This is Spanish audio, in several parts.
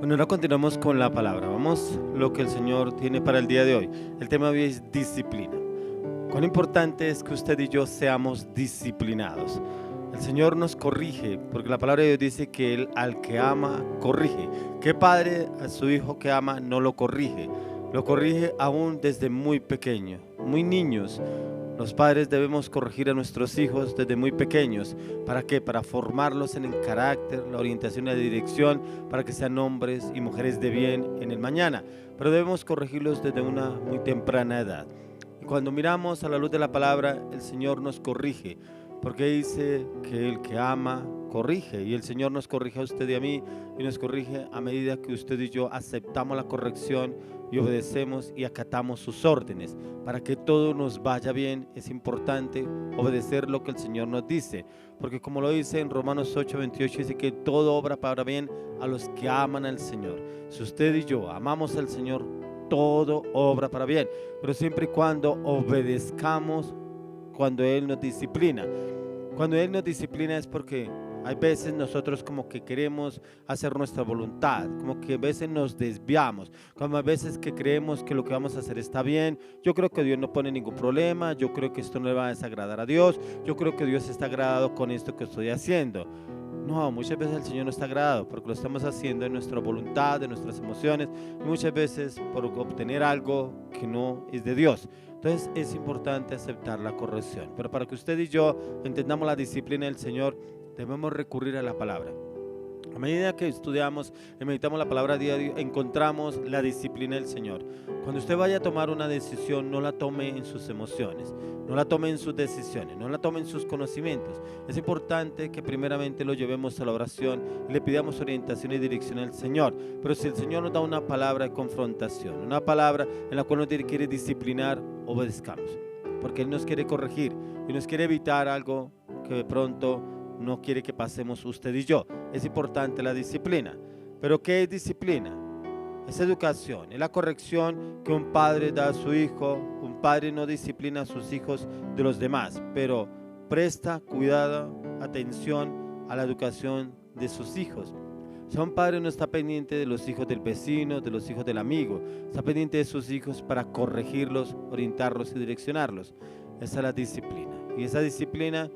Bueno, ahora continuamos con la palabra. Vamos lo que el Señor tiene para el día de hoy. El tema de hoy es disciplina. Cuán importante es que usted y yo seamos disciplinados. El Señor nos corrige, porque la palabra de Dios dice que Él al que ama, corrige. ¿Qué padre a su hijo que ama no lo corrige? Lo corrige aún desde muy pequeño, muy niños. Los padres debemos corregir a nuestros hijos desde muy pequeños. ¿Para qué? Para formarlos en el carácter, la orientación y la dirección, para que sean hombres y mujeres de bien en el mañana. Pero debemos corregirlos desde una muy temprana edad. Y cuando miramos a la luz de la palabra, el Señor nos corrige, porque dice que el que ama, corrige. Y el Señor nos corrige a usted y a mí, y nos corrige a medida que usted y yo aceptamos la corrección y obedecemos y acatamos sus órdenes. Para que todo nos vaya bien, es importante obedecer lo que el Señor nos dice, porque como lo dice en Romanos 8:28, dice que todo obra para bien a los que aman al Señor. Si usted y yo amamos al Señor, todo obra para bien, pero siempre y cuando obedezcamos cuando Él nos disciplina. Cuando Él nos disciplina es porque hay veces nosotros como que queremos hacer nuestra voluntad, como que a veces nos desviamos, como a veces que creemos que lo que vamos a hacer está bien. Yo creo que Dios no pone ningún problema, yo creo que esto no le va a desagradar a Dios, yo creo que Dios está agradado con esto que estoy haciendo. No, muchas veces el Señor no está agradado porque lo estamos haciendo en nuestra voluntad, de nuestras emociones, y muchas veces por obtener algo que no es de Dios. Entonces es importante aceptar la corrección. Pero para que usted y yo entendamos la disciplina del Señor, debemos recurrir a la palabra. A medida que estudiamos y meditamos la palabra diario, encontramos la disciplina del Señor. Cuando usted vaya a tomar una decisión, no la tome en sus emociones, no la tome en sus decisiones, no la tome en sus conocimientos. Es importante que primeramente lo llevemos a la oración y le pidamos orientación y dirección al Señor. Pero si el Señor nos da una palabra de confrontación, una palabra en la cual nos quiere disciplinar, obedezcamos. Porque Él nos quiere corregir y nos quiere evitar algo que de pronto no quiere que pasemos usted y yo. Es importante la disciplina. ¿Pero qué es disciplina? Es educación, es la corrección que un padre da a su hijo. Un padre no disciplina a sus hijos de los demás, pero presta cuidado, atención a la educación de sus hijos. O sea, un padre no está pendiente de los hijos del vecino, de los hijos del amigo. Está pendiente de sus hijos para corregirlos, orientarlos y direccionarlos. Esa es la disciplina. Y esa disciplina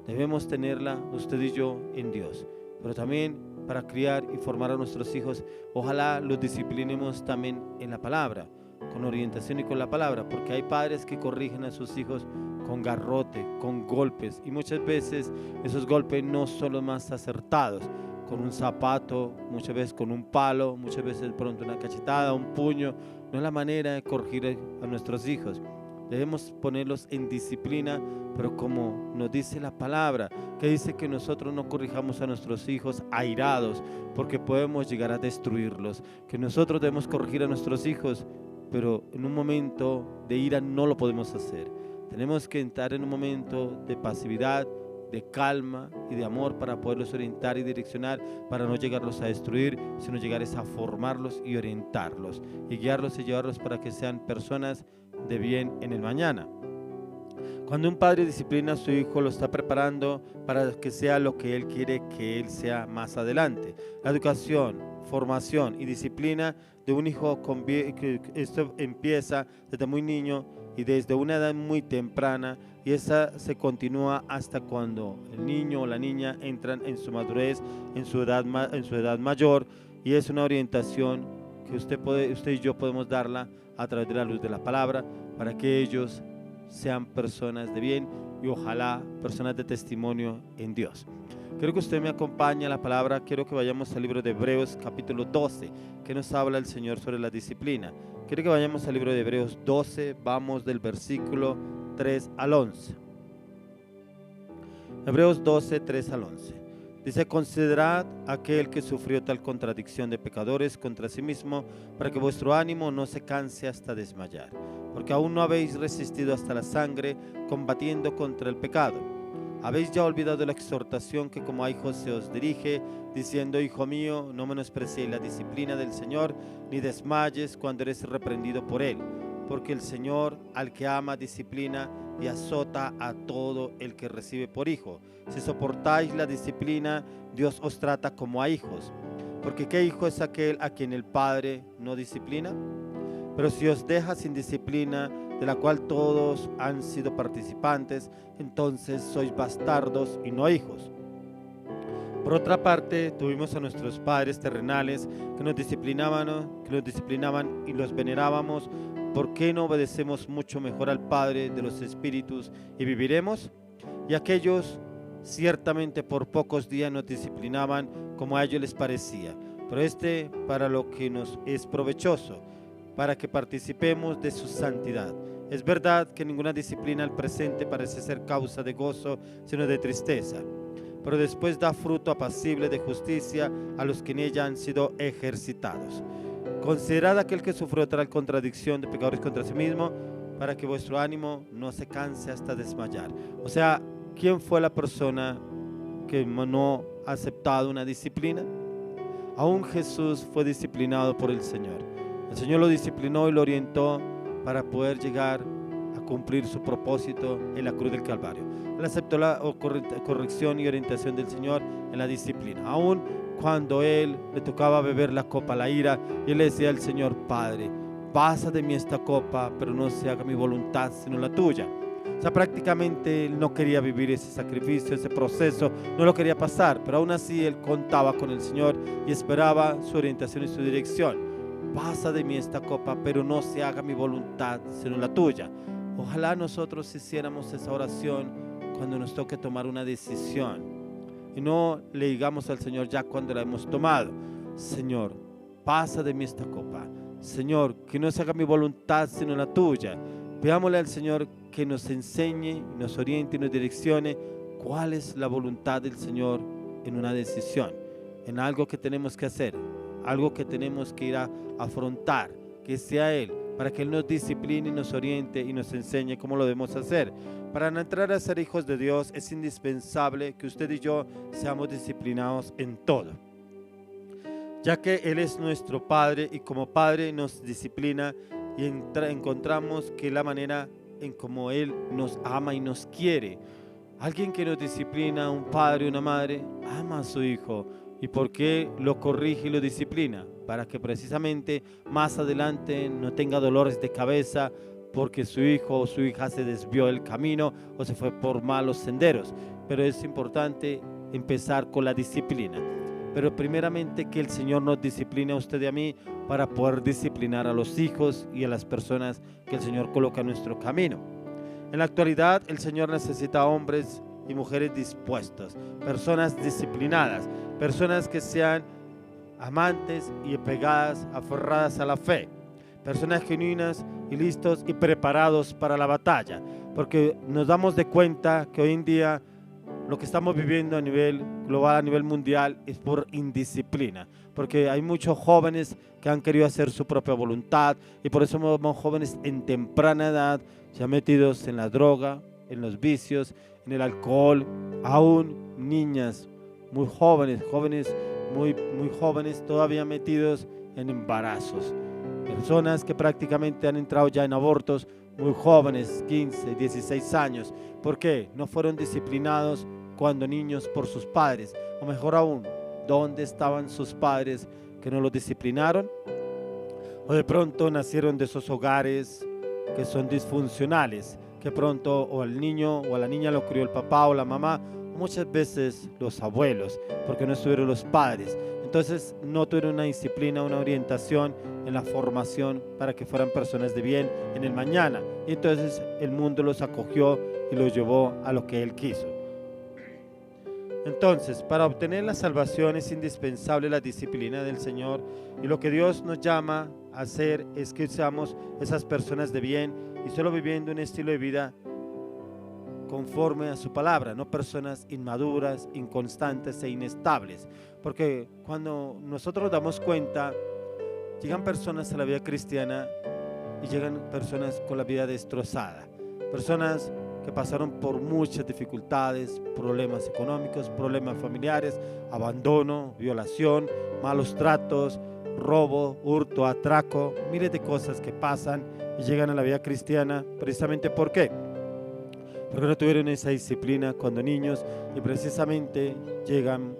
debemos tenerla usted y yo en Dios, pero también para criar y formar a nuestros hijos, ojalá los disciplinemos también en la palabra, con orientación y con la palabra, porque hay padres que corrigen a sus hijos con garrote, con golpes, y muchas veces esos golpes no son los más acertados, con un zapato, muchas veces con un palo, muchas veces de pronto una cachetada, un puño. No es la manera de corregir a nuestros hijos. Debemos ponerlos en disciplina, pero como nos dice la palabra, que dice que nosotros no corrijamos a nuestros hijos airados, porque podemos llegar a destruirlos, que nosotros debemos corregir a nuestros hijos, pero en un momento de ira no lo podemos hacer. Tenemos que entrar en un momento de pasividad, de calma y de amor para poderlos orientar y direccionar, para no llegarlos a destruir, sino llegar a formarlos y orientarlos, y guiarlos y llevarlos para que sean personas de bien en el mañana. Cuando un padre disciplina a su hijo, lo está preparando para que sea lo que él quiere que él sea más adelante. La educación, formación y disciplina de un hijo, esto empieza desde muy niño y desde una edad muy temprana, y esa se continúa hasta cuando el niño o la niña entran en su madurez, en su edad mayor, y es una orientación que usted y yo podemos darla a través de la luz de la palabra, para que ellos sean personas de bien y ojalá personas de testimonio en Dios. Quiero que usted me acompañe a la palabra. Quiero que vayamos al libro de Hebreos capítulo 12, que nos habla el Señor sobre la disciplina. Quiero que vayamos al libro de Hebreos 12, vamos del versículo 3 al 11. Hebreos 12, 3 al 11. Dice: considerad aquel que sufrió tal contradicción de pecadores contra sí mismo, para que vuestro ánimo no se canse hasta desmayar, porque aún no habéis resistido hasta la sangre, combatiendo contra el pecado. Habéis ya olvidado la exhortación que como a hijos se os dirige, diciendo: hijo mío, no menospreciéis la disciplina del Señor, ni desmayes cuando eres reprendido por él, porque el Señor al que ama disciplina y azota a todo el que recibe por hijo. Si soportáis la disciplina, Dios os trata como a hijos. Porque ¿qué hijo es aquel a quien el Padre no disciplina? Pero si os deja sin disciplina, de la cual todos han sido participantes, entonces sois bastardos y no hijos. Por otra parte, tuvimos a nuestros padres terrenales que nos disciplinaban y los venerábamos. ¿Por qué no obedecemos mucho mejor al Padre de los espíritus y viviremos? Y aquellos ciertamente por pocos días nos disciplinaban como a ellos les parecía, pero para lo que nos es provechoso, para que participemos de su santidad. Es verdad que ninguna disciplina al presente parece ser causa de gozo, sino de tristeza, pero después da fruto apacible de justicia a los que en ella han sido ejercitados. Considerad aquel que sufrió tal contradicción de pecadores contra sí mismo, para que vuestro ánimo no se canse hasta desmayar. O sea, ¿quién fue la persona que no ha aceptado una disciplina? Aún Jesús fue disciplinado por el Señor. El Señor lo disciplinó y lo orientó para poder llegar a cumplir su propósito en la cruz del Calvario. Él aceptó la corrección y orientación del Señor en la disciplina. Aún cuando él le tocaba beber la copa, la ira, y él le decía al Señor: Padre, pasa de mí esta copa, pero no se haga mi voluntad sino la tuya. O sea, prácticamente él no quería vivir ese sacrificio, ese proceso, no lo quería pasar, pero aún así él contaba con el Señor y esperaba su orientación y su dirección. Pasa de mí esta copa, pero no se haga mi voluntad sino la tuya. Ojalá nosotros hiciéramos esa oración cuando nos toque tomar una decisión y no le digamos al Señor ya cuando la hemos tomado: Señor, pasa de mí esta copa. Señor, que no se haga mi voluntad sino la tuya. Pidámosle al Señor que nos enseñe, nos oriente y nos direccione cuál es la voluntad del Señor en una decisión, en algo que tenemos que hacer, algo que tenemos que ir a afrontar, que sea Él, para que Él nos discipline, nos oriente y nos enseñe cómo lo debemos hacer. Para entrar a ser hijos de Dios es indispensable que usted y yo seamos disciplinados en todo, ya que Él es nuestro Padre y como Padre nos disciplina y encontramos que la manera en cómo Él nos ama y nos quiere. Alguien que nos disciplina, un padre, una madre, ama a su hijo. ¿Y por qué lo corrige y lo disciplina? Para que precisamente más adelante no tenga dolores de cabeza porque su hijo o su hija se desvió del camino o se fue por malos senderos. Pero es importante empezar con la disciplina. Pero primeramente que el Señor nos discipline a usted y a mí para poder disciplinar a los hijos y a las personas que el Señor coloca en nuestro camino. En la actualidad el Señor necesita hombres y mujeres dispuestos, personas disciplinadas, personas que sean amantes y apegadas, aferradas a la fe, personas genuinas y listos y preparados para la batalla, porque nos damos de cuenta que hoy en día lo que estamos viviendo a nivel global, a nivel mundial, es por indisciplina, porque hay muchos jóvenes que han querido hacer su propia voluntad y por eso vemos jóvenes en temprana edad ya metidos en la droga, en los vicios, en el alcohol, aún niñas muy jóvenes, muy jóvenes todavía metidos en embarazos, personas que prácticamente han entrado ya en abortos muy jóvenes, 15, 16 años. ¿Por qué? No fueron disciplinados cuando niños por sus padres, o mejor aún, ¿dónde estaban sus padres que no los disciplinaron? O de pronto nacieron de esos hogares que son disfuncionales, que pronto o al niño o a la niña lo crió el papá o la mamá, o muchas veces los abuelos, porque no estuvieron los padres. Entonces no tuvieron una disciplina, una orientación en la formación para que fueran personas de bien en el mañana. Y entonces el mundo los acogió y los llevó a lo que Él quiso. Entonces, para obtener la salvación es indispensable la disciplina del Señor, y lo que Dios nos llama a hacer es que seamos esas personas de bien y solo viviendo un estilo de vida conforme a su palabra, no personas inmaduras, inconstantes e inestables, porque cuando nosotros nos damos cuenta, llegan personas a la vida cristiana y llegan personas con la vida destrozada, personas que pasaron por muchas dificultades, problemas económicos, problemas familiares, abandono, violación, malos tratos, robo, hurto, atraco, miles de cosas que pasan y llegan a la vida cristiana. Precisamente ¿por qué? Porque no tuvieron esa disciplina cuando niños y precisamente llegan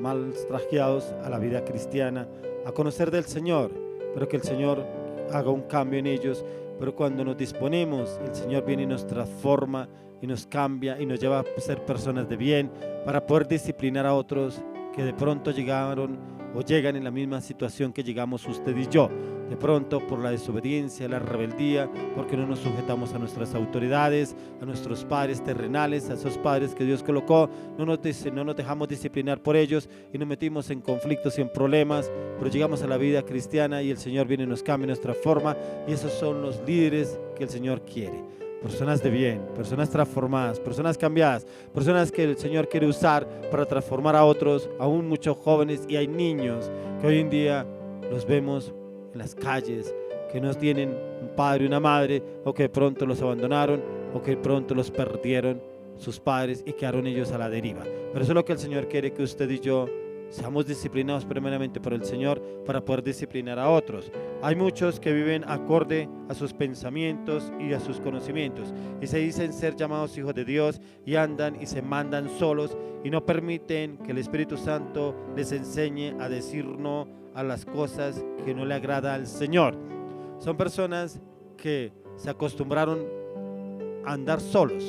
más trajeados a la vida cristiana, a conocer del Señor, pero que el Señor haga un cambio en ellos. Pero cuando nos disponemos, el Señor viene y nos transforma y nos cambia y nos lleva a ser personas de bien para poder disciplinar a otros que de pronto llegaron o llegan en la misma situación que llegamos usted y yo. De pronto por la desobediencia, la rebeldía, porque no nos sujetamos a nuestras autoridades, a nuestros padres terrenales, a esos padres que Dios colocó, no nos dejamos disciplinar por ellos y nos metimos en conflictos y en problemas, pero llegamos a la vida cristiana y el Señor viene y nos cambia nuestra forma, y esos son los líderes que el Señor quiere. Personas de bien, personas transformadas, personas cambiadas, personas que el Señor quiere usar para transformar a otros, aún muchos jóvenes, y hay niños que hoy en día los vemos en las calles, que no tienen un padre y una madre, o que de pronto los abandonaron, o que de pronto los perdieron sus padres y quedaron ellos a la deriva. Pero eso es lo que el Señor quiere, que usted y yo seamos disciplinados primeramente por el Señor para poder disciplinar a otros. Hay muchos que viven acorde a sus pensamientos y a sus conocimientos y se dicen ser llamados hijos de Dios y andan y se mandan solos y no permiten que el Espíritu Santo les enseñe a decir no a las cosas que no le agrada al Señor. Son personas que se acostumbraron a andar solos,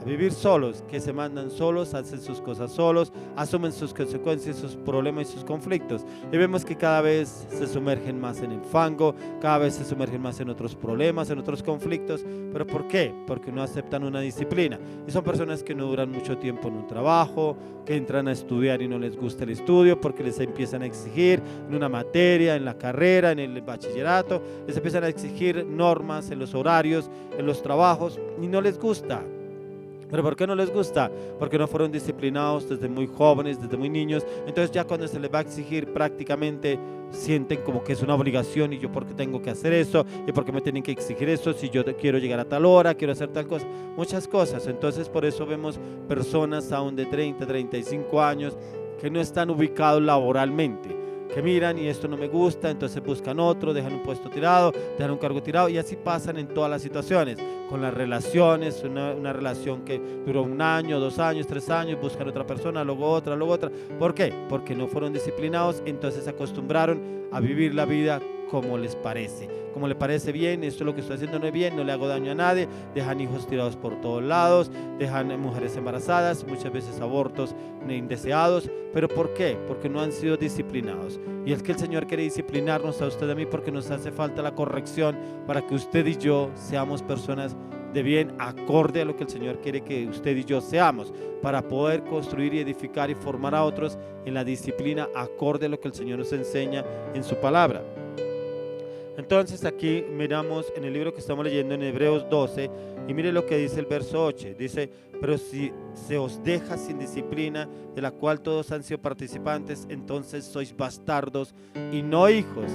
a vivir solos, que se mandan solos, hacen sus cosas solos, asumen sus consecuencias, sus problemas y sus conflictos. Y vemos que cada vez se sumergen más en el fango, cada vez se sumergen más en otros problemas, en otros conflictos. ¿Pero por qué? Porque no aceptan una disciplina. Y son personas que no duran mucho tiempo en un trabajo, que entran a estudiar y no les gusta el estudio porque les empiezan a exigir en una materia, en la carrera, en el bachillerato, les empiezan a exigir normas en los horarios, en los trabajos y no les gusta. ¿Pero por qué no les gusta? Porque no fueron disciplinados desde muy jóvenes, desde muy niños. Entonces ya cuando se les va a exigir prácticamente sienten como que es una obligación y yo por qué tengo que hacer eso y por qué me tienen que exigir eso si yo quiero llegar a tal hora, quiero hacer tal cosa, muchas cosas. Entonces por eso vemos personas aún de 30, 35 años que no están ubicados laboralmente, que miran y esto no me gusta, entonces buscan otro, dejan un puesto tirado, dejan un cargo tirado y así pasan en todas las situaciones. Con las relaciones, una relación que duró 1 año, 2 años, 3 años, buscan otra persona, luego otra. ¿Por qué? Porque no fueron disciplinados, entonces se acostumbraron a vivir la vida como les parece. Como le parece bien, esto es lo que estoy haciendo no es bien, no le hago daño a nadie, dejan hijos tirados por todos lados, dejan mujeres embarazadas, muchas veces abortos indeseados. ¿Pero por qué? Porque no han sido disciplinados. Y es que el Señor quiere disciplinarnos a usted y a mí porque nos hace falta la corrección para que usted y yo seamos personas de bien acorde a lo que el Señor quiere que usted y yo seamos, para poder construir y edificar y formar a otros en la disciplina acorde a lo que el Señor nos enseña en su palabra. Entonces aquí miramos en el libro que estamos leyendo en Hebreos 12 y mire lo que dice el verso 8, dice: pero si se os deja sin disciplina, de la cual todos han sido participantes, entonces sois bastardos y no hijos.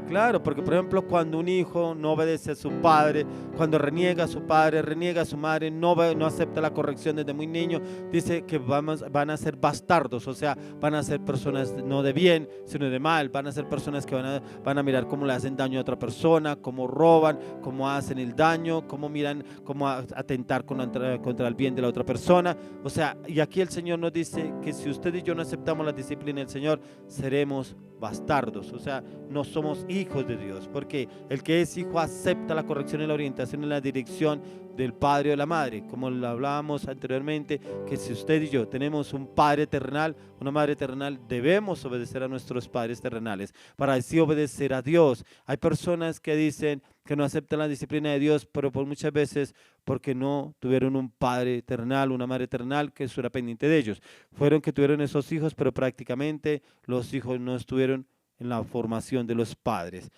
Claro, porque por ejemplo cuando un hijo no obedece a su padre, cuando reniega a su padre, reniega a su madre, no acepta la corrección desde muy niño, dice que van a ser bastardos, o sea, van a ser personas no de bien, sino de mal, van a ser personas que van a mirar cómo le hacen daño a otra persona, cómo roban, cómo hacen el daño, cómo miran, cómo atentar contra el bien de la otra persona. O sea, y aquí el Señor nos dice que si usted y yo no aceptamos la disciplina del Señor, seremos bastardos, o sea, no somos hijos de Dios, porque el que es hijo acepta la corrección y la orientación en la dirección del padre o de la madre, como lo hablábamos anteriormente, que si usted y yo tenemos un padre terrenal, una madre terrenal, debemos obedecer a nuestros padres terrenales, para así obedecer a Dios. Hay personas que dicen que no aceptan la disciplina de Dios, pero por muchas veces porque no tuvieron un padre terrenal, una madre terrenal que estuviera pendiente de ellos. Fueron que tuvieron esos hijos, pero prácticamente los hijos no estuvieron en la formación de los padres.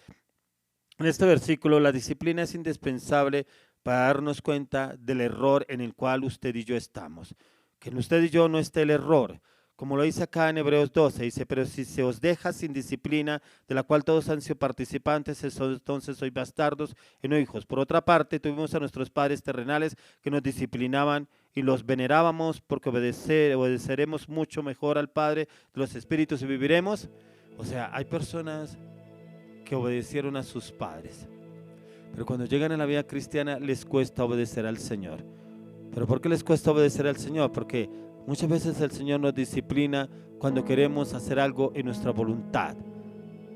En este versículo, la disciplina es indispensable para darnos cuenta del error en el cual usted y yo estamos. Que en usted y yo no esté el error. Como lo dice acá en Hebreos 12, dice: pero si se os deja sin disciplina, de la cual todos han sido participantes, entonces sois bastardos y no hijos. Por otra parte, tuvimos a nuestros padres terrenales que nos disciplinaban y los venerábamos, porque obedeceremos mucho mejor al Padre de los espíritus y viviremos. O sea, hay personas que obedecieron a sus padres, pero cuando llegan a la vida cristiana les cuesta obedecer al Señor. ¿Pero por qué les cuesta obedecer al Señor? Porque muchas veces el Señor nos disciplina cuando queremos hacer algo en nuestra voluntad.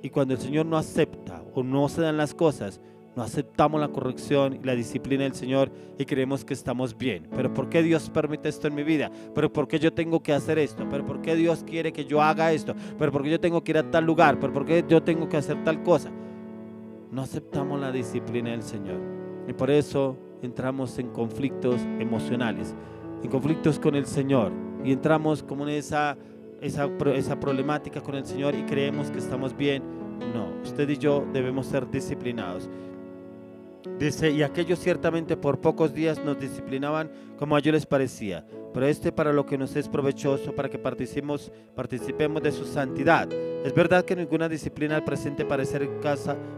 Y cuando el Señor no acepta o no se dan las cosas, no aceptamos la corrección y la disciplina del Señor y creemos que estamos bien. ¿Pero por qué Dios permite esto en mi vida? ¿Pero por qué yo tengo que hacer esto? ¿Pero por qué Dios quiere que yo haga esto? ¿Pero por qué yo tengo que ir a tal lugar? ¿Pero por qué yo tengo que hacer tal cosa? No aceptamos la disciplina del Señor. Y por eso entramos en conflictos emocionales, en conflictos con el Señor. Y entramos como en esa problemática con el Señor y creemos que estamos bien. No, usted y yo debemos ser disciplinados. Dice, y aquellos ciertamente por pocos días nos disciplinaban como a ellos les parecía, pero para lo que nos es provechoso, para que participemos de su santidad. Es verdad que ninguna disciplina al presente parece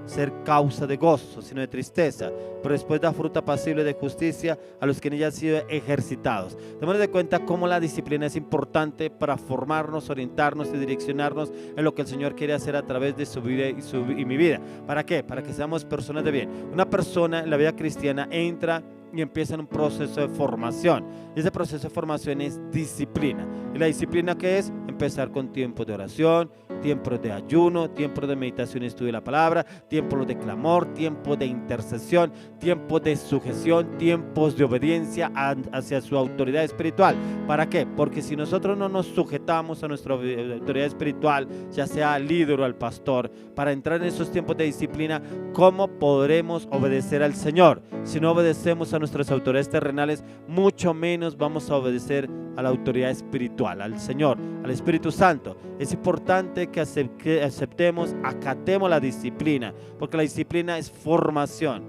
ser causa de gozo, sino de tristeza, pero después da fruto apacible de justicia a los que en ella han sido ejercitados. Démonos de cuenta cómo la disciplina es importante para formarnos, orientarnos y direccionarnos en lo que el Señor quiere hacer a través de su vida y mi vida. ¿Para qué? Para que seamos personas de bien. Una persona en la vida cristiana entra y empieza en un proceso de formación. Y ese proceso de formación es disciplina. ¿Y la disciplina qué es? Empezar con tiempos de oración, tiempos de ayuno, tiempos de meditación y estudio de la palabra, tiempos de clamor, tiempos de intercesión, tiempos de sujeción, tiempos de obediencia hacia su autoridad espiritual. ¿Para qué? Porque si nosotros no nos sujetamos a nuestra autoridad espiritual, ya sea al líder o al pastor, para entrar en esos tiempos de disciplina, ¿cómo podremos obedecer al Señor? Si no obedecemos a nuestras autoridades terrenales, mucho menos vamos a obedecer a la autoridad espiritual, al Señor, al Espíritu Santo. Es importante que aceptemos, acatemos la disciplina, porque la disciplina es formación.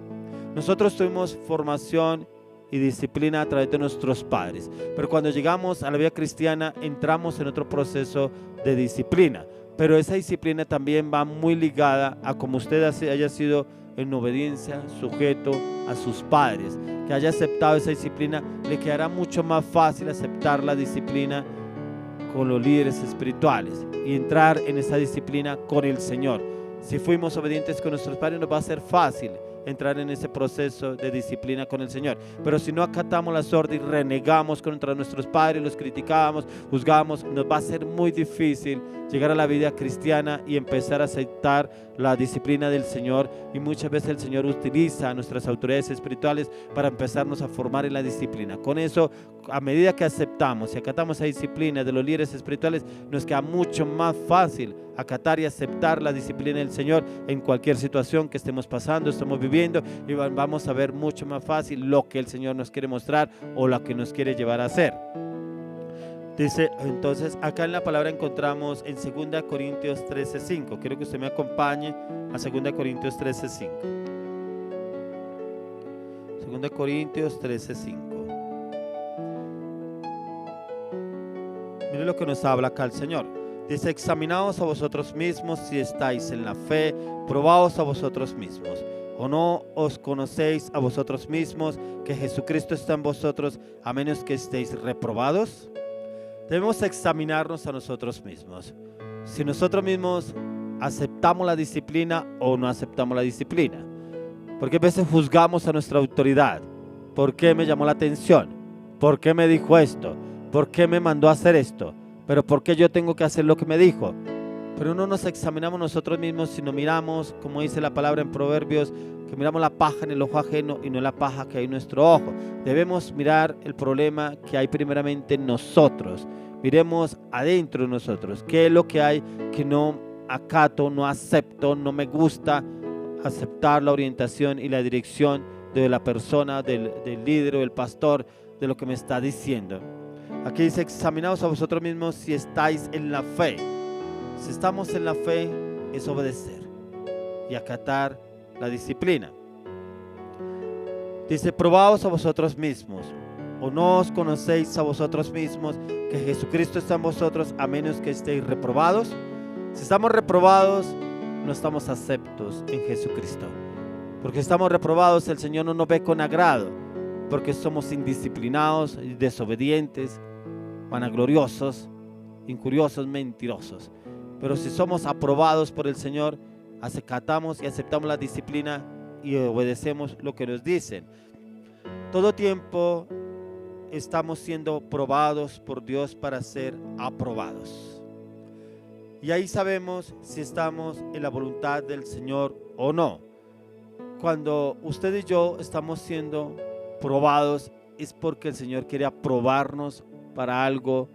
Nosotros tuvimos formación y disciplina a través de nuestros padres, pero cuando llegamos a la vida cristiana entramos en otro proceso de disciplina, pero esa disciplina también va muy ligada a cómo usted haya sido en obediencia, sujeto a sus padres, que haya aceptado esa disciplina. Le quedará mucho más fácil aceptar la disciplina con los líderes espirituales y entrar en esa disciplina con el Señor. Si fuimos obedientes con nuestros padres, nos va a ser fácil entrar en ese proceso de disciplina con el Señor. Pero si no acatamos las órdenes y renegamos contra nuestros padres, los criticamos, juzgamos, nos va a ser muy difícil llegar a la vida cristiana y empezar a aceptar la disciplina del Señor. Y muchas veces el Señor utiliza a nuestras autoridades espirituales para empezarnos a formar en la disciplina. Con eso, a medida que aceptamos y acatamos esa disciplina de los líderes espirituales, nos queda mucho más fácil acatar y aceptar la disciplina del Señor en cualquier situación que estemos pasando, estemos viviendo, y vamos a ver mucho más fácil lo que el Señor nos quiere mostrar o lo que nos quiere llevar a hacer. Dice, entonces acá en la palabra encontramos en 2 Corintios 13:5. Quiero que usted me acompañe a 2 Corintios 13:5. 2 Corintios 13:5. Mire lo que nos habla acá el Señor. Dice, examinaos a vosotros mismos si estáis en la fe, probaos a vosotros mismos. ¿O no os conocéis a vosotros mismos que Jesucristo está en vosotros, a menos que estéis reprobados? Debemos examinarnos a nosotros mismos. Si nosotros mismos aceptamos la disciplina o no aceptamos la disciplina. Porque a veces juzgamos a nuestra autoridad. ¿Por qué me llamó la atención? ¿Por qué me dijo esto? ¿Por qué me mandó a hacer esto? ¿Pero por qué yo tengo que hacer lo que me dijo? Pero no nos examinamos nosotros mismos, sino miramos, como dice la palabra en Proverbios, que miramos la paja en el ojo ajeno y no la paja que hay en nuestro ojo. Debemos mirar el problema que hay primeramente en nosotros. Miremos adentro de nosotros. ¿Qué es lo que hay que no acato, no acepto, no me gusta aceptar la orientación y la dirección de la persona, del líder o del pastor, de lo que me está diciendo? Aquí dice, examinaos a vosotros mismos si estáis en la fe. Si estamos en la fe, es obedecer y acatar la disciplina. Dice, probaos a vosotros mismos. ¿O no os conocéis a vosotros mismos que Jesucristo está en vosotros, a menos que estéis reprobados? Si estamos reprobados, no estamos aceptos en Jesucristo. Porque estamos reprobados, el Señor no nos ve con agrado, porque somos indisciplinados, desobedientes, vanagloriosos, incuriosos, mentirosos. Pero si somos aprobados por el Señor, acatamos y aceptamos la disciplina y obedecemos lo que nos dicen. Todo tiempo estamos siendo probados por Dios para ser aprobados. Y ahí sabemos si estamos en la voluntad del Señor o no. Cuando usted y yo estamos siendo probados es porque el Señor quiere aprobarnos para algo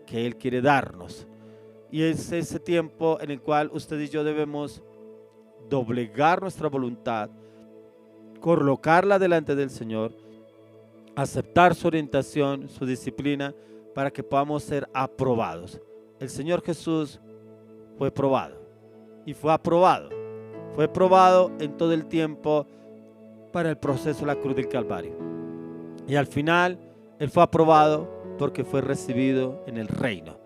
que Él quiere darnos. Y es ese tiempo en el cual usted y yo debemos doblegar nuestra voluntad, colocarla delante del Señor, aceptar su orientación, su disciplina, para que podamos ser aprobados. El Señor Jesús fue probado y fue aprobado. Fue probado en todo el tiempo para el proceso de la cruz del Calvario. Y al final, Él fue aprobado porque fue recibido en el reino.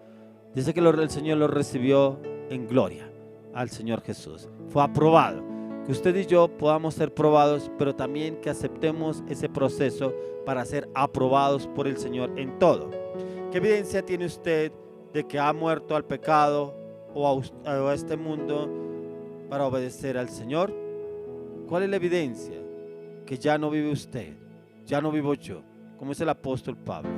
Dice que el Señor lo recibió en gloria al Señor Jesús. Fue aprobado. Que usted y yo podamos ser probados, pero también que aceptemos ese proceso para ser aprobados por el Señor en todo. ¿Qué evidencia tiene usted de que ha muerto al pecado o a este mundo para obedecer al Señor? ¿Cuál es la evidencia? Que ya no vive usted, ya no vivo yo, como dice el apóstol Pablo.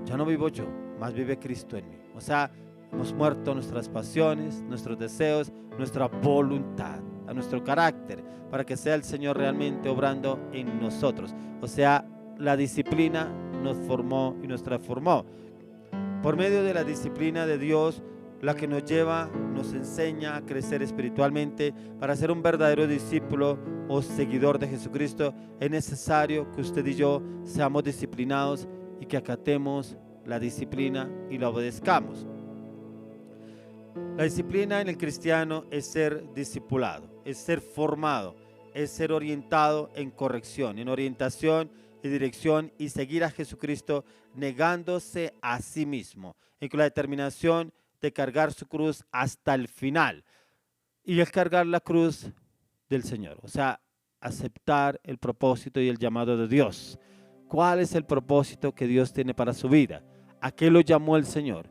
Ya no vivo yo, más vive Cristo en mí. O sea, hemos muerto a nuestras pasiones, nuestros deseos, nuestra voluntad, a nuestro carácter, para que sea el Señor realmente obrando en nosotros. O sea, la disciplina nos formó y nos transformó. Por medio de la disciplina de Dios, la que nos lleva, nos enseña a crecer espiritualmente. Para ser un verdadero discípulo o seguidor de Jesucristo, es necesario que usted y yo seamos disciplinados y que acatemos la disciplina y la obedezcamos. La disciplina en el cristiano es ser discipulado, es ser formado, es ser orientado en corrección, en orientación y dirección, y seguir a Jesucristo negándose a sí mismo y con la determinación de cargar su cruz hasta el final. Y es cargar la cruz del Señor, o sea, aceptar el propósito y el llamado de Dios. ¿Cuál es el propósito que Dios tiene para su vida? ¿A qué lo llamó el Señor?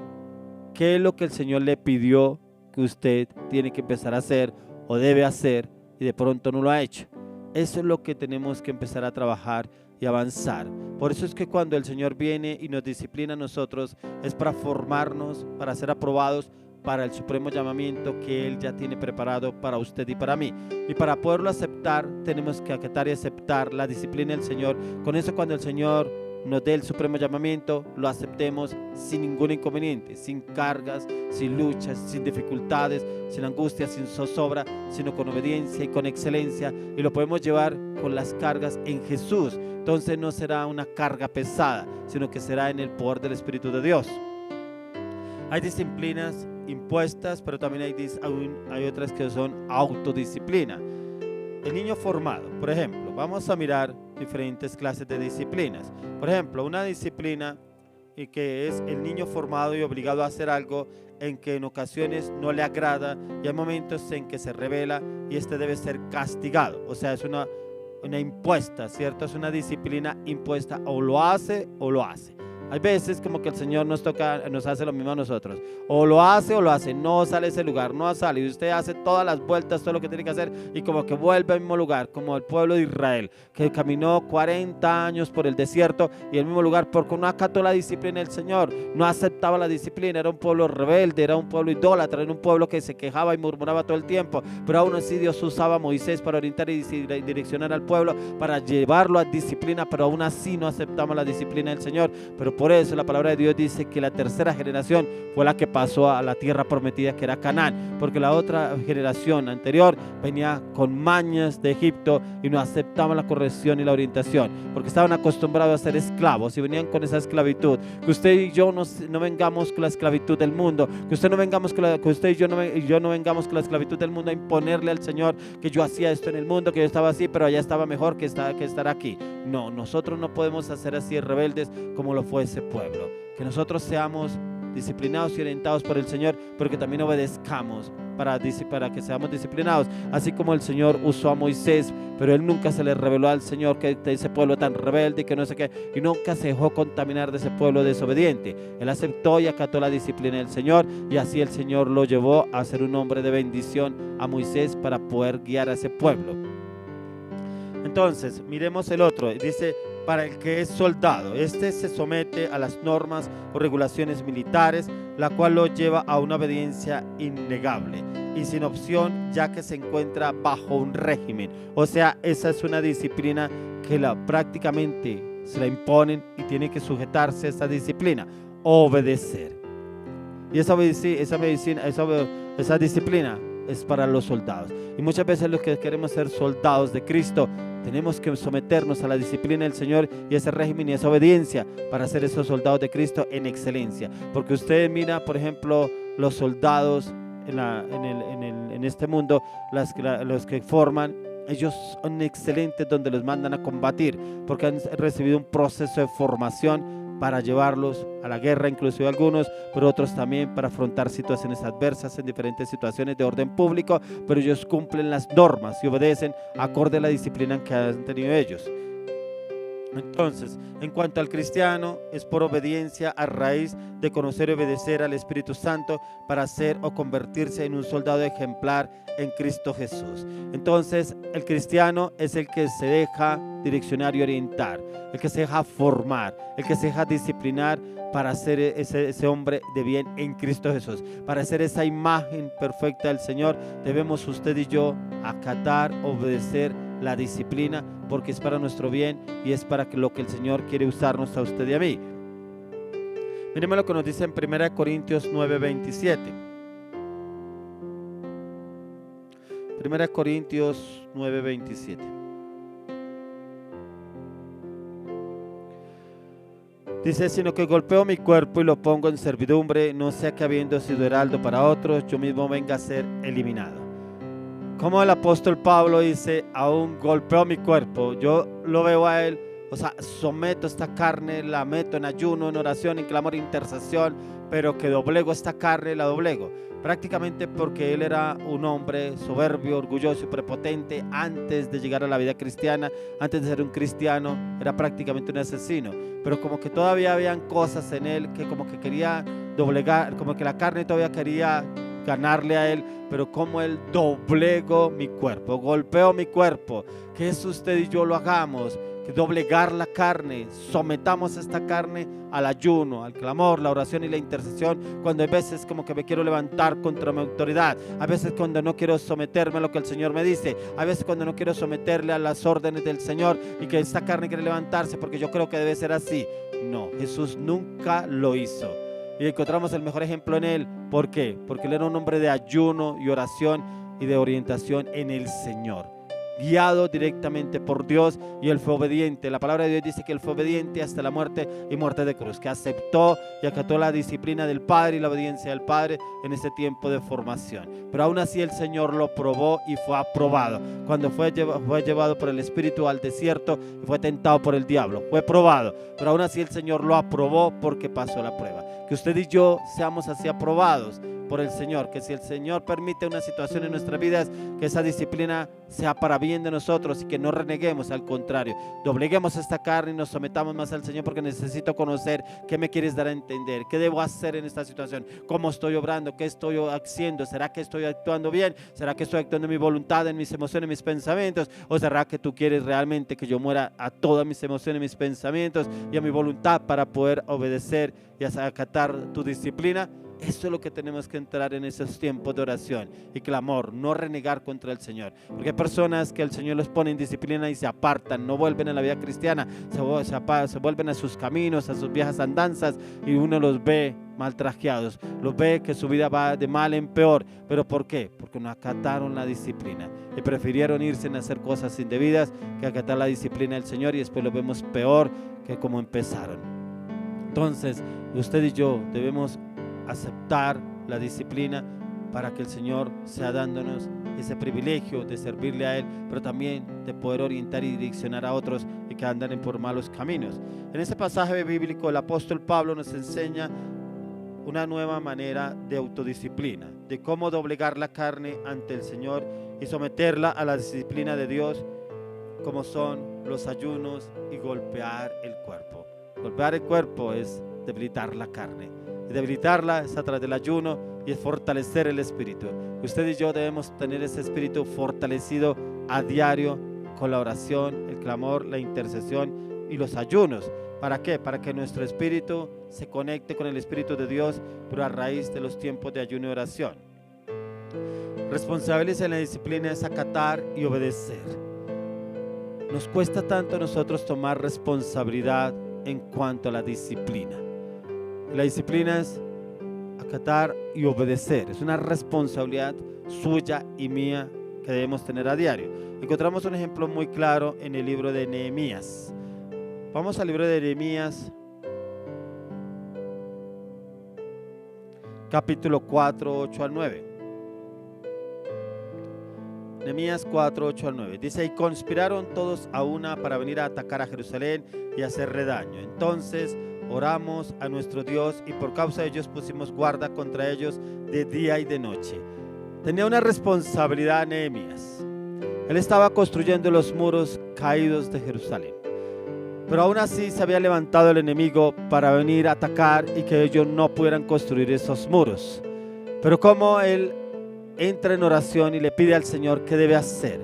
¿Qué es lo que el Señor le pidió que usted tiene que empezar a hacer o debe hacer y de pronto no lo ha hecho? Eso es lo que tenemos que empezar a trabajar y avanzar. Por eso es que cuando el Señor viene y nos disciplina a nosotros, es para formarnos, para ser aprobados para el supremo llamamiento que Él ya tiene preparado para usted y para mí. Y para poderlo aceptar, tenemos que acatar y aceptar la disciplina del Señor. Con eso, cuando el Señor nos dé el supremo llamamiento, lo aceptemos sin ningún inconveniente, sin cargas, sin luchas, sin dificultades, sin angustia, sin zozobra, sino con obediencia y con excelencia, y lo podemos llevar con las cargas en Jesús. Entonces no será una carga pesada, sino que será en el poder del Espíritu de Dios. Hay disciplinas impuestas, pero también hay otras que son autodisciplina. El niño formado, por ejemplo, vamos a mirar diferentes clases de disciplinas. Por ejemplo, una disciplina que es el niño formado y obligado a hacer algo en que en ocasiones no le agrada, y hay momentos en que se rebela y este debe ser castigado. O sea, es una impuesta, ¿cierto? Es una disciplina impuesta, o lo hace o lo hace. Hay veces como que el Señor nos hace lo mismo a nosotros. O lo hace, no sale ese lugar, no sale. Y usted hace todas las vueltas, todo lo que tiene que hacer, y como que vuelve al mismo lugar, como el pueblo de Israel, que caminó 40 años por el desierto y el mismo lugar, porque no acató la disciplina del Señor, no aceptaba la disciplina. Era un pueblo rebelde, era un pueblo idólatra, era un pueblo que se quejaba y murmuraba todo el tiempo. Pero aún así Dios usaba a Moisés para orientar y direccionar al pueblo, para llevarlo a disciplina, pero aún así no aceptamos la disciplina del Señor. Pero por eso la palabra de Dios dice que la tercera generación fue la que pasó a la tierra prometida, que era Canaán, porque la otra generación anterior venía con mañas de Egipto y no aceptaban la corrección y la orientación, porque estaban acostumbrados a ser esclavos y venían con esa esclavitud. Que usted y yo no vengamos con la esclavitud del mundo, que usted y yo no vengamos con la esclavitud del mundo a imponerle al Señor que yo hacía esto en el mundo, que yo estaba así, pero allá estaba mejor que estar aquí. No, nosotros no podemos hacer así rebeldes como lo fue ese pueblo. Que nosotros seamos disciplinados y orientados por el Señor, pero que también obedezcamos para que seamos disciplinados, así como el Señor usó a Moisés, pero él nunca se le reveló al Señor que ese pueblo tan rebelde y que no sé qué, y nunca se dejó contaminar de ese pueblo desobediente. Él aceptó y acató la disciplina del Señor, y así el Señor lo llevó a ser un hombre de bendición a Moisés para poder guiar a ese pueblo. Entonces, miremos el otro. Dice para el que es soldado. Este se somete a las normas o regulaciones militares, la cual lo lleva a una obediencia innegable y sin opción, ya que se encuentra bajo un régimen. O sea, esa es una disciplina que prácticamente se la imponen y tiene que sujetarse a esa disciplina, obedecer. Y esa disciplina es para los soldados. Y muchas veces los que queremos ser soldados de Cristo tenemos que someternos a la disciplina del Señor y ese régimen y esa obediencia para ser esos soldados de Cristo en excelencia. Porque usted mira, por ejemplo, los soldados en este mundo, los que forman, ellos son excelentes donde los mandan a combatir, porque han recibido un proceso de formación para llevarlos a la guerra, inclusive algunos, pero otros también para afrontar situaciones adversas en diferentes situaciones de orden público, pero ellos cumplen las normas y obedecen acorde a la disciplina que han tenido ellos. Entonces, en cuanto al cristiano, es por obediencia a raíz de conocer y obedecer al Espíritu Santo para ser o convertirse en un soldado ejemplar en Cristo Jesús. Entonces, el cristiano es el que se deja direccionar y orientar, el que se deja formar, el que se deja disciplinar para ser ese hombre de bien en Cristo Jesús. Para ser esa imagen perfecta del Señor, debemos usted y yo acatar, obedecer la disciplina, porque es para nuestro bien y es para lo que el Señor quiere usarnos a usted y a mí. Miremos lo que nos dice en 1 Corintios 9:27. 1 Corintios 9:27. Dice: sino que golpeo mi cuerpo y lo pongo en servidumbre, no sea que habiendo sido heraldo para otros, yo mismo venga a ser eliminado. Como el apóstol Pablo dice, aún golpeo mi cuerpo, yo lo veo a él, o sea, someto esta carne, la meto en ayuno, en oración, en clamor, en intercesión, pero que doblego esta carne, la doblego. Prácticamente porque él era un hombre soberbio, orgulloso y prepotente antes de llegar a la vida cristiana, antes de ser un cristiano, era prácticamente un asesino. Pero como que todavía habían cosas en él que como que quería doblegar, como que la carne todavía quería ganarle a él, pero como él doblego mi cuerpo, golpeo mi cuerpo, que eso usted y yo lo hagamos, que doblegar la carne, sometamos esta carne al ayuno, al clamor, la oración y la intercesión, cuando hay veces como que me quiero levantar contra mi autoridad, a veces cuando no quiero someterme a lo que el Señor me dice, a veces cuando no quiero someterle a las órdenes del Señor y que esta carne quiere levantarse porque yo creo que debe ser así. No, Jesús nunca lo hizo. Y encontramos el mejor ejemplo en él. ¿Por qué? Porque él era un hombre de ayuno y oración y de orientación en el Señor, guiado directamente por Dios, y él fue obediente. La palabra de Dios dice que él fue obediente hasta la muerte y muerte de cruz, que aceptó y acató la disciplina del Padre y la obediencia del Padre en este tiempo de formación. Pero aún así el Señor lo probó y fue aprobado. Cuando fue llevado por el Espíritu al desierto y fue tentado por el diablo, fue probado, pero aún así el Señor lo aprobó porque pasó la prueba. Que usted y yo seamos así aprobados por el Señor, que si el Señor permite una situación en nuestras vidas, que esa disciplina sea para bien de nosotros y que no reneguemos, al contrario, dobleguemos esta carne y nos sometamos más al Señor, porque necesito conocer qué me quieres dar a entender, qué debo hacer en esta situación, cómo estoy obrando, qué estoy haciendo, será que estoy actuando bien, será que estoy actuando en mi voluntad, en mis emociones, en mis pensamientos, o será que tú quieres realmente que yo muera a todas mis emociones, mis pensamientos y a mi voluntad para poder obedecer y acatar tu disciplina. Eso es lo que tenemos que entrar en esos tiempos de oración y clamor, no renegar contra el Señor, porque hay personas que el Señor los pone en disciplina y se apartan, no vuelven a la vida cristiana, se vuelven a sus caminos, a sus viejas andanzas, y uno los ve mal trajeados, los ve que su vida va de mal en peor. ¿Pero por qué? Porque no acataron la disciplina y prefirieron irse a hacer cosas indebidas que acatar la disciplina del Señor, y después lo vemos peor que como empezaron. Entonces, usted y yo debemos aceptar la disciplina para que el Señor sea dándonos ese privilegio de servirle a Él, pero también de poder orientar y direccionar a otros y que anden por malos caminos. En este pasaje bíblico el apóstol Pablo nos enseña una nueva manera de autodisciplina, de cómo doblegar la carne ante el Señor y someterla a la disciplina de Dios, como son los ayunos y golpear el cuerpo. Golpear el cuerpo es debilitar la carne. Debilitarla es a través del ayuno y es fortalecer el espíritu. Usted y yo debemos tener ese espíritu fortalecido a diario con la oración, el clamor, la intercesión y los ayunos. ¿Para qué? Para que nuestro espíritu se conecte con el Espíritu de Dios, pero a raíz de los tiempos de ayuno y oración. Responsables en la disciplina es acatar y obedecer. Nos cuesta tanto a nosotros tomar responsabilidad en cuanto a la disciplina. La disciplina es acatar y obedecer. Es una responsabilidad suya y mía que debemos tener a diario. Encontramos un ejemplo muy claro en el libro de Nehemías. Vamos al libro de Nehemías, capítulo 4, 8 al 9. Nehemías 4, 8 al 9. Dice: y conspiraron todos a una para venir a atacar a Jerusalén y hacerle daño. Entonces oramos a nuestro Dios y por causa de ellos pusimos guarda contra ellos de día y de noche. Tenía una responsabilidad Nehemías. Él estaba construyendo los muros caídos de Jerusalén. Pero aún así se había levantado el enemigo para venir a atacar y que ellos no pudieran construir esos muros. Pero como él entra en oración y le pide al Señor qué debe hacer,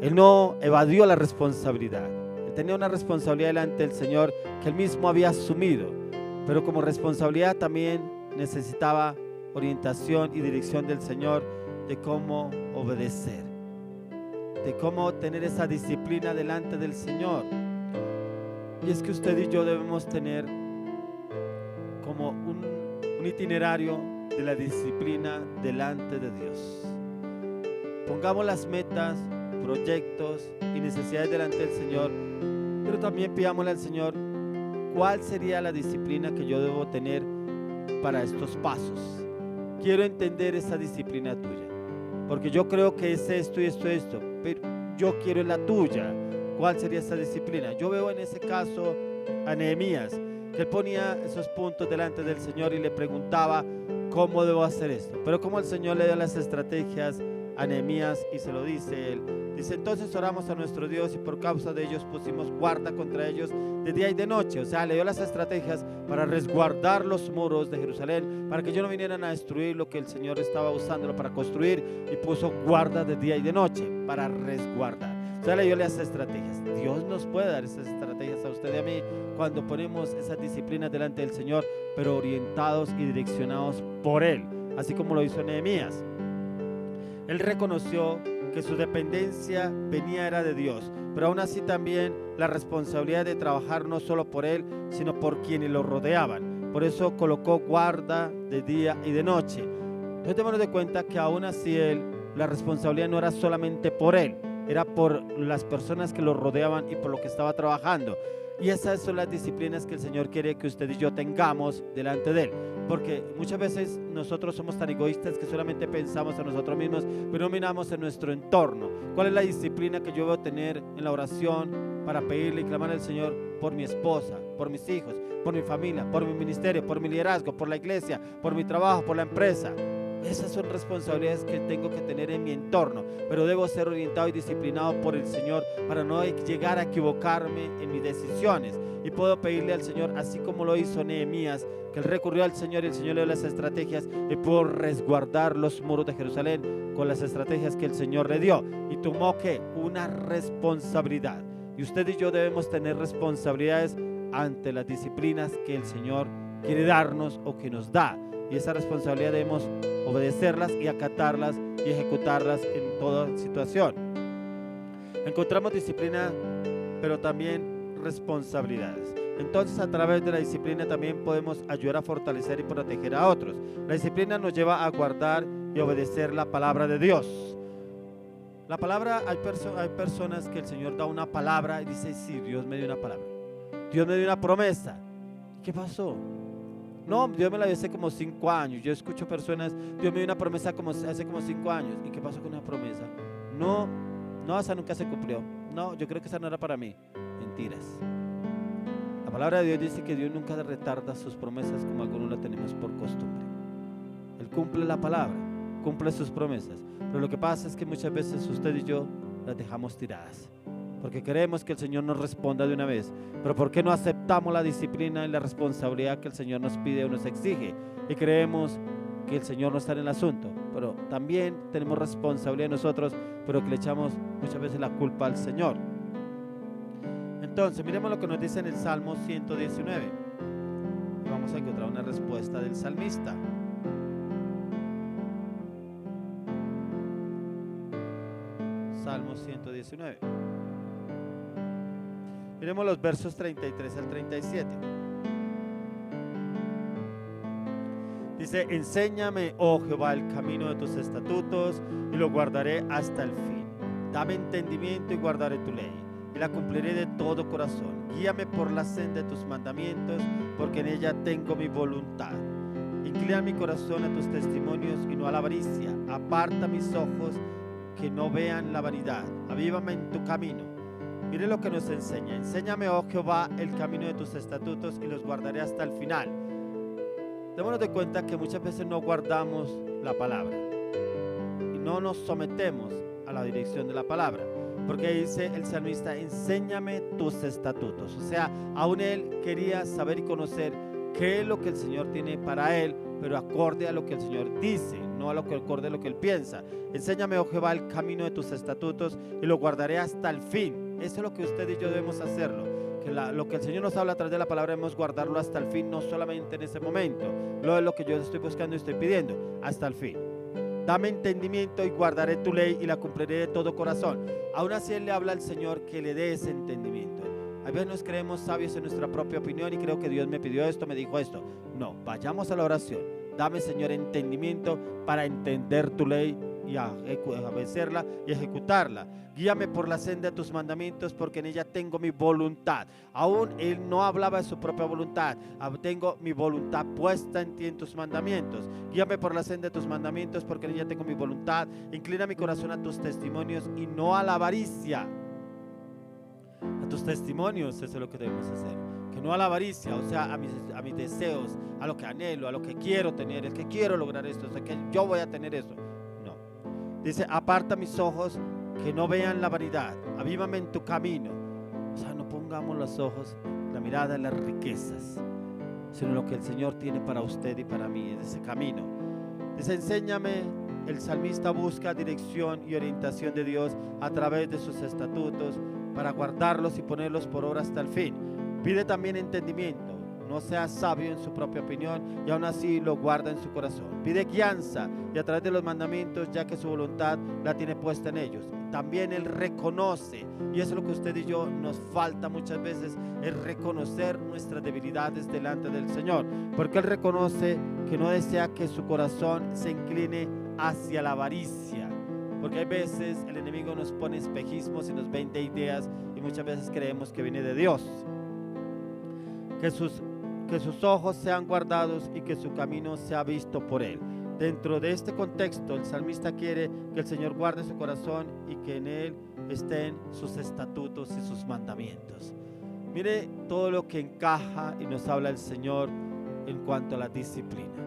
él no evadió la responsabilidad. Él tenía una responsabilidad delante del Señor que él mismo había asumido, pero como responsabilidad también necesitaba orientación y dirección del Señor de cómo obedecer, de cómo tener esa disciplina delante del Señor. Y es que usted y yo debemos tener como un itinerario de la disciplina delante de Dios. Pongamos las metas, proyectos y necesidades delante del Señor, pero también pidámosle al Señor cuál sería la disciplina que yo debo tener para estos pasos. Quiero entender esa disciplina tuya, porque yo creo que es esto y esto, pero yo quiero la tuya. ¿Cuál sería esa disciplina? Yo veo en ese caso a Nehemías, que él ponía esos puntos delante del Señor y le preguntaba cómo debo hacer esto. Pero como el Señor le dio las estrategias a Nehemías y se lo dice él, dice: entonces oramos a nuestro Dios y por causa de ellos pusimos guarda contra ellos de día y de noche. O sea, le dio las estrategias para resguardar los muros de Jerusalén, para que ellos no vinieran a destruir lo que el Señor estaba usándolo para construir, y puso guarda de día y de noche para resguardar. O sea, le dio las estrategias. Dios nos puede dar esas estrategias a usted y a mí cuando ponemos esas disciplinas delante del Señor, pero orientados y direccionados por Él, así como lo hizo Nehemías. Él reconoció que su dependencia era de Dios, pero aún así también la responsabilidad de trabajar no solo por él, sino por quienes lo rodeaban. Por eso colocó guarda de día y de noche. Entonces démonos de cuenta que aún así la responsabilidad no era solamente por él, era por las personas que lo rodeaban y por lo que estaba trabajando. Y esas son las disciplinas que el Señor quiere que usted y yo tengamos delante de Él. Porque muchas veces nosotros somos tan egoístas que solamente pensamos en nosotros mismos, pero no miramos en nuestro entorno. ¿Cuál es la disciplina que yo debo tener en la oración para pedirle y clamar al Señor por mi esposa, por mis hijos, por mi familia, por mi ministerio, por mi liderazgo, por la iglesia, por mi trabajo, por la empresa? Esas son responsabilidades que tengo que tener en mi entorno, pero debo ser orientado y disciplinado por el Señor para no llegar a equivocarme en mis decisiones. Y puedo pedirle al Señor, así como lo hizo Nehemías, que él recurrió al Señor y el Señor le dio las estrategias y pudo resguardar los muros de Jerusalén con las estrategias que el Señor le dio. Y tomó ¿qué? Una responsabilidad. Y usted y yo debemos tener responsabilidades ante las disciplinas que el Señor quiere darnos o que nos da. Y esa responsabilidad debemos obedecerlas y acatarlas y ejecutarlas en toda situación. Encontramos disciplina, pero también responsabilidades. Entonces, a través de la disciplina también podemos ayudar a fortalecer y proteger a otros. La disciplina nos lleva a guardar y obedecer la palabra de Dios. La palabra, hay personas que el Señor da una palabra y dice: sí, Dios me dio una palabra, Dios me dio una promesa. ¿Qué pasó? No, Dios me la dio hace como 5 años. Yo escucho personas: Dios me dio una promesa hace como 5 años. ¿Y qué pasó con una promesa? No, esa nunca se cumplió. No, yo creo que esa no era para mí. Mentiras. La palabra de Dios dice que Dios nunca retarda sus promesas como algunos la tenemos por costumbre. Él cumple la palabra, cumple sus promesas. Pero lo que pasa es que muchas veces usted y yo las dejamos tiradas, porque queremos que el Señor nos responda de una vez. Pero ¿por qué no aceptamos la disciplina y la responsabilidad que el Señor nos pide o nos exige? Y creemos que el Señor no está en el asunto. Pero también tenemos responsabilidad nosotros, pero que le echamos muchas veces la culpa al Señor. Entonces, miremos lo que nos dice en el Salmo 119. Y vamos a encontrar una respuesta del salmista. Salmo 119. Miremos los versos 33 al 37. Dice: enséñame, oh Jehová, el camino de tus estatutos, y lo guardaré hasta el fin. Dame entendimiento y guardaré tu ley, y la cumpliré de todo corazón. Guíame por la senda de tus mandamientos, porque en ella tengo mi voluntad. Inclina mi corazón a tus testimonios y no a la avaricia. Aparta mis ojos que no vean la vanidad. Avívame en tu camino. Mire lo que nos enseña: enséñame, oh Jehová, el camino de tus estatutos, y los guardaré hasta el final. Démonos de cuenta que muchas veces no guardamos la palabra y no nos sometemos a la dirección de la palabra, porque dice el salmista: enséñame tus estatutos. O sea, aún él quería saber y conocer qué es lo que el Señor tiene para él, pero acorde a lo que el Señor dice, no a lo que acorde a lo que él piensa. Enséñame, oh Jehová, el camino de tus estatutos, y lo guardaré hasta el fin. Eso es lo que usted y yo debemos hacerlo. Lo que el Señor nos habla a través de la palabra debemos guardarlo hasta el fin, no solamente en ese momento. Lo que yo estoy buscando y estoy pidiendo, hasta el fin. Dame entendimiento y guardaré tu ley, y la cumpliré de todo corazón. Aún así él le habla al Señor que le dé ese entendimiento. A veces nos creemos sabios en nuestra propia opinión y creo que Dios me pidió esto, me dijo esto. No, vayamos a la oración. Dame, Señor, entendimiento para entender tu ley y a obedecerla y ejecutarla. Guíame por la senda de tus mandamientos, porque en ella tengo mi voluntad. Aún él no hablaba de su propia voluntad. Tengo mi voluntad puesta en ti, en tus mandamientos. Guíame por la senda de tus mandamientos, porque en ella tengo mi voluntad. Inclina mi corazón a tus testimonios y no a la avaricia. A tus testimonios, eso es lo que debemos hacer. Que no a la avaricia, o sea, a mis deseos, a lo que anhelo, a lo que quiero tener, el que quiero lograr esto, o sea, que yo voy a tener eso. No. Dice: aparta mis ojos que no vean la vanidad. Avívame en tu camino. O sea, no pongamos los ojos, la mirada en las riquezas, sino lo que el Señor tiene para usted y para mí, en ese camino. Dice: enséñame. El salmista busca dirección y orientación de Dios a través de sus estatutos para guardarlos y ponerlos por obra hasta el fin. Pide también entendimiento. No sea sabio en su propia opinión y aún así lo guarda en su corazón. Pide guianza y a través de los mandamientos, ya que su voluntad la tiene puesta en ellos. También él reconoce, y eso es lo que usted y yo nos falta muchas veces, es reconocer nuestras debilidades delante del Señor, porque él reconoce que no desea que su corazón se incline hacia la avaricia, porque hay veces el enemigo nos pone espejismos y nos vende ideas y muchas veces creemos que viene de Dios. Que sus ojos sean guardados y que su camino sea visto por él. Dentro de este contexto, el salmista quiere que el Señor guarde su corazón y que en él estén sus estatutos y sus mandamientos. Mire todo lo que encaja y nos habla el Señor en cuanto a la disciplina.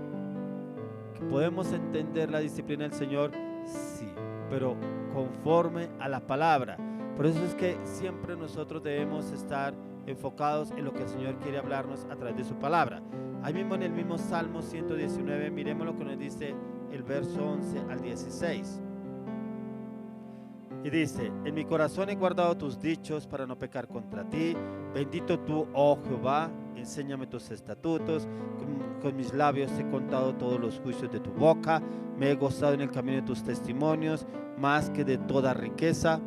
¿Que podemos entender la disciplina del Señor? Sí, pero conforme a la palabra. Por eso es que siempre nosotros debemos estar enfocados en lo que el Señor quiere hablarnos a través de su palabra. Ahí mismo en el mismo Salmo 119, miremos lo que nos dice el verso 11 al 16. Y dice: en mi corazón he guardado tus dichos para no pecar contra ti. Bendito tú, oh Jehová, enséñame tus estatutos. Con mis labios he contado todos los juicios de tu boca. Me he gozado en el camino de tus testimonios, más que de toda riqueza.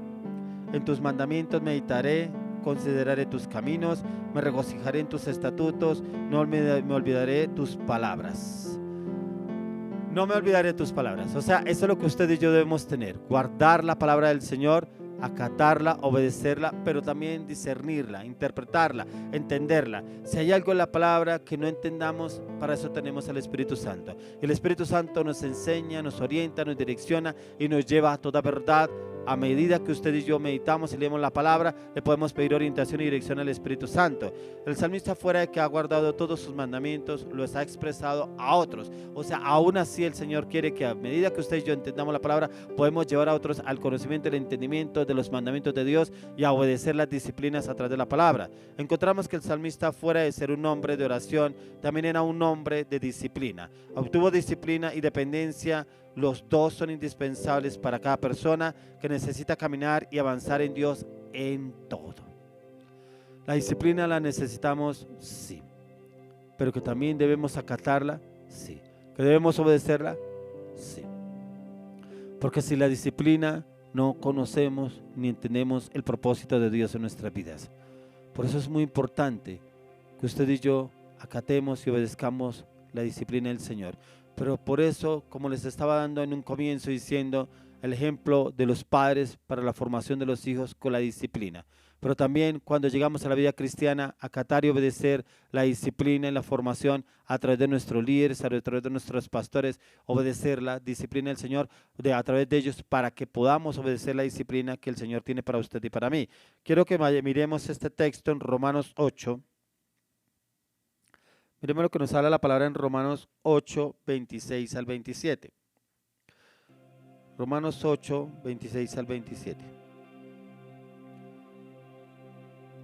En tus mandamientos meditaré, consideraré tus caminos, me regocijaré en tus estatutos, no me olvidaré tus palabras. No me olvidaré de tus palabras. O sea, eso es lo que usted y yo debemos tener: guardar la palabra del Señor, acatarla, obedecerla, pero también discernirla, interpretarla, entenderla. Si hay algo en la palabra que no entendamos, para eso tenemos al Espíritu Santo. El Espíritu Santo nos enseña, nos orienta, nos direcciona y nos lleva a toda verdad. A medida que usted y yo meditamos y leemos la palabra, le podemos pedir orientación y dirección al Espíritu Santo. El salmista, fuera de que ha guardado todos sus mandamientos, los ha expresado a otros. O sea, aún así el Señor quiere que a medida que usted y yo entendamos la palabra, podemos llevar a otros al conocimiento y el entendimiento de los mandamientos de Dios y a obedecer las disciplinas a través de la palabra. Encontramos que el salmista, fuera de ser un hombre de oración, también era un hombre de disciplina. Obtuvo disciplina y dependencia. Los dos son indispensables para cada persona que necesita caminar y avanzar en Dios en todo. ¿La disciplina la necesitamos? Sí. ¿Pero que también debemos acatarla? Sí. ¿Que debemos obedecerla? Sí. Porque sin la disciplina no conocemos ni entendemos el propósito de Dios en nuestras vidas. Por eso es muy importante que usted y yo acatemos y obedezcamos la disciplina del Señor. Pero por eso, como les estaba dando en un comienzo diciendo, el ejemplo de los padres para la formación de los hijos con la disciplina. Pero también cuando llegamos a la vida cristiana, acatar y obedecer la disciplina en la formación a través de nuestros líderes, a través de nuestros pastores, obedecer la disciplina del Señor a través de ellos para que podamos obedecer la disciplina que el Señor tiene para usted y para mí. Quiero que miremos este texto en Romanos 8. Miremos lo que nos habla la palabra en Romanos 8, 26 al 27. Romanos 8, 26 al 27.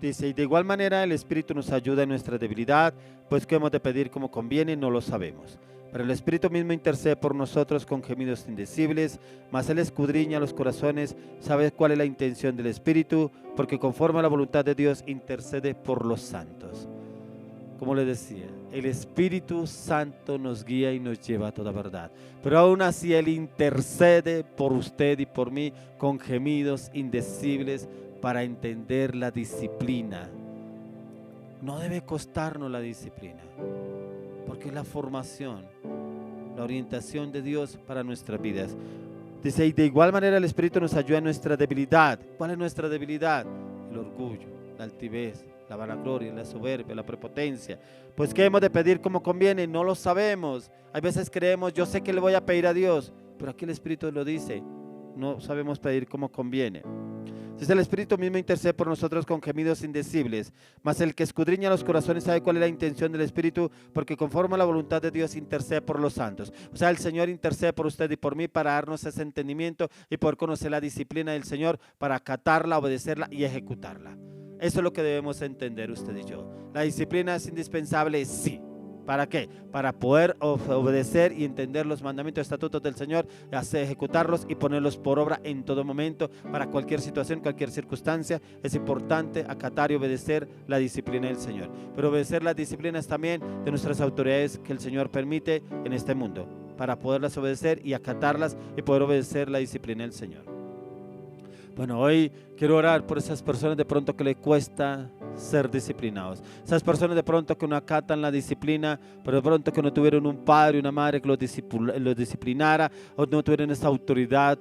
Dice, y de igual manera el Espíritu nos ayuda en nuestra debilidad, pues que hemos de pedir como conviene no lo sabemos. Pero el Espíritu mismo intercede por nosotros con gemidos indecibles, mas Él escudriña los corazones, sabe cuál es la intención del Espíritu, porque conforme a la voluntad de Dios intercede por los santos. Como les decía, el Espíritu Santo nos guía y nos lleva a toda verdad. Pero aún así Él intercede por usted y por mí con gemidos indecibles para entender la disciplina. No debe costarnos la disciplina, porque es la formación, la orientación de Dios para nuestras vidas. Dice, y de igual manera el Espíritu nos ayuda en nuestra debilidad. ¿Cuál es nuestra debilidad? El orgullo, la altivez, la vanagloria, la soberbia, la prepotencia. Pues ¿qué hemos de pedir como conviene? No lo sabemos. Hay veces creemos, yo sé que le voy a pedir a Dios, pero aquí el Espíritu lo dice, no sabemos pedir como conviene. Dice, el Espíritu mismo intercede por nosotros con gemidos indecibles, mas el que escudriña los corazones sabe cuál es la intención del Espíritu, porque conforme a la voluntad de Dios intercede por los santos. O sea, el Señor intercede por usted y por mí para darnos ese entendimiento y poder conocer la disciplina del Señor, para acatarla, obedecerla y ejecutarla. Eso es lo que debemos entender usted y yo. ¿La disciplina es indispensable? Sí. ¿Para qué? Para poder obedecer y entender los mandamientos y estatutos del Señor, ejecutarlos y ponerlos por obra en todo momento, para cualquier situación, cualquier circunstancia. Es importante acatar y obedecer la disciplina del Señor. Pero obedecer las disciplinas también de nuestras autoridades que el Señor permite en este mundo, para poderlas obedecer y acatarlas y poder obedecer la disciplina del Señor. Bueno, hoy quiero orar por esas personas de pronto que le cuesta ser disciplinados. Esas personas de pronto que no acatan la disciplina, pero de pronto que no tuvieron un padre, una madre que los disciplinara, o no tuvieron esa autoridad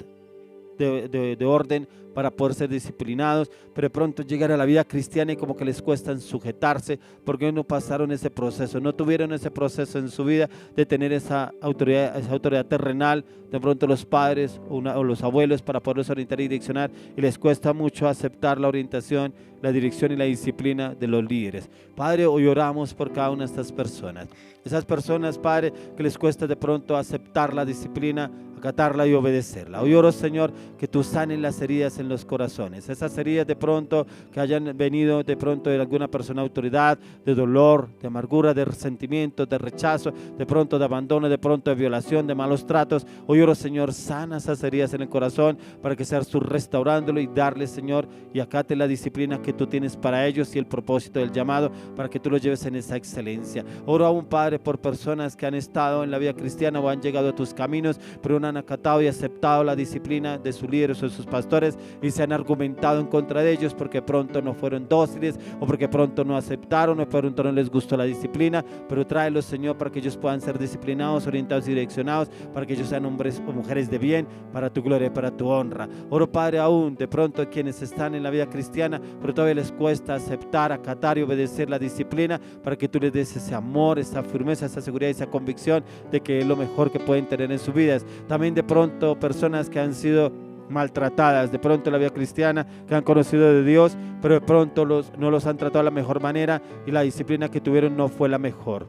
de orden para poder ser disciplinados, pero de pronto llegan a la vida cristiana y como que les cuesta sujetarse porque no pasaron ese proceso, no tuvieron ese proceso en su vida de tener esa autoridad terrenal, de pronto los padres o los abuelos para poderlos orientar y direccionar, y les cuesta mucho aceptar la orientación, la dirección y la disciplina de los líderes. Padre, hoy oramos por cada una de estas personas. Esas personas, Padre, que les cuesta de pronto aceptar la disciplina, acatarla y obedecerla. Hoy oro, Señor, que tú sanes las heridas en los corazones. Esas heridas de pronto que hayan venido de pronto de alguna persona autoridad, de dolor, de amargura, de resentimiento, de rechazo, de pronto de abandono, de pronto de violación, de malos tratos. Hoy oro, Señor, sana esas heridas en el corazón para que seas tú restaurándolo y darle, Señor, y acate la disciplina que tú tienes para ellos y el propósito del llamado para que tú los lleves en esa excelencia. Oro aún, Padre, por personas que han estado en la vida cristiana o han llegado a tus caminos, pero no han acatado y aceptado la disciplina de sus líderes o de sus pastores y se han argumentado en contra de ellos porque pronto no fueron dóciles o porque pronto no aceptaron o pronto no les gustó la disciplina. Pero tráelos, Señor, para que ellos puedan ser disciplinados, orientados y direccionados, para que ellos sean hombres o mujeres de bien, para tu gloria y para tu honra. Oro, Padre, aún de pronto quienes están en la vida cristiana pero todavía les cuesta aceptar, acatar y obedecer la disciplina, para que tú les des ese amor, esa firmeza, esa seguridad y esa convicción de que es lo mejor que pueden tener en sus vidas. También de pronto personas que han sido maltratadas, de pronto en la vida cristiana, que han conocido de Dios, pero de pronto no los han tratado de la mejor manera y la disciplina que tuvieron no fue la mejor.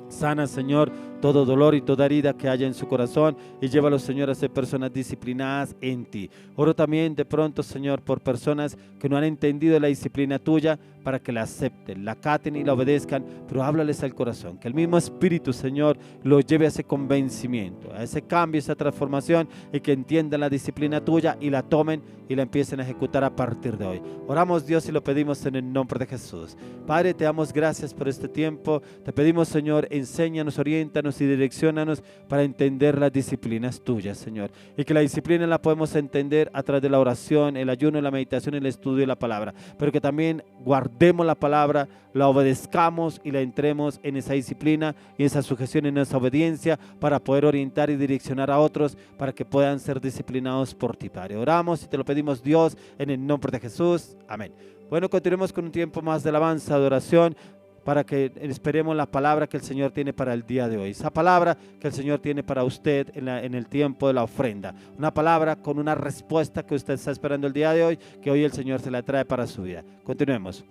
Sana, Señor, todo dolor y toda herida que haya en su corazón y llévalos, Señor, a ser personas disciplinadas en ti. Oro también de pronto, Señor, por personas que no han entendido la disciplina tuya, para que la acepten, la acaten y la obedezcan, pero háblales al corazón, que el mismo Espíritu, Señor, los lleve a ese convencimiento, a ese cambio, esa transformación, y que entiendan la disciplina tuya y la tomen y y la empiecen a ejecutar a partir de hoy. Oramos, Dios, y lo pedimos en el nombre de Jesús. Padre, te damos gracias por este tiempo. Te pedimos, Señor, enséñanos, oriéntanos y direcciónanos para entender las disciplinas tuyas, Señor. Y que la disciplina la podemos entender a través de la oración, el ayuno, la meditación, el estudio de la palabra. Pero que también guardemos la palabra, la obedezcamos y la entremos en esa disciplina y esa sujeción, en esa obediencia, para poder orientar y direccionar a otros para que puedan ser disciplinados por ti, Padre. Oramos y te lo pedimos, Dios, en el nombre de Jesús. Amén. Bueno, continuemos con un tiempo más de alabanza, de oración, para que esperemos la palabra que el Señor tiene para el día de hoy. Esa palabra que el Señor tiene para usted en el tiempo de la ofrenda. Una palabra con una respuesta que usted está esperando el día de hoy, que hoy el Señor se la trae para su vida. Continuemos.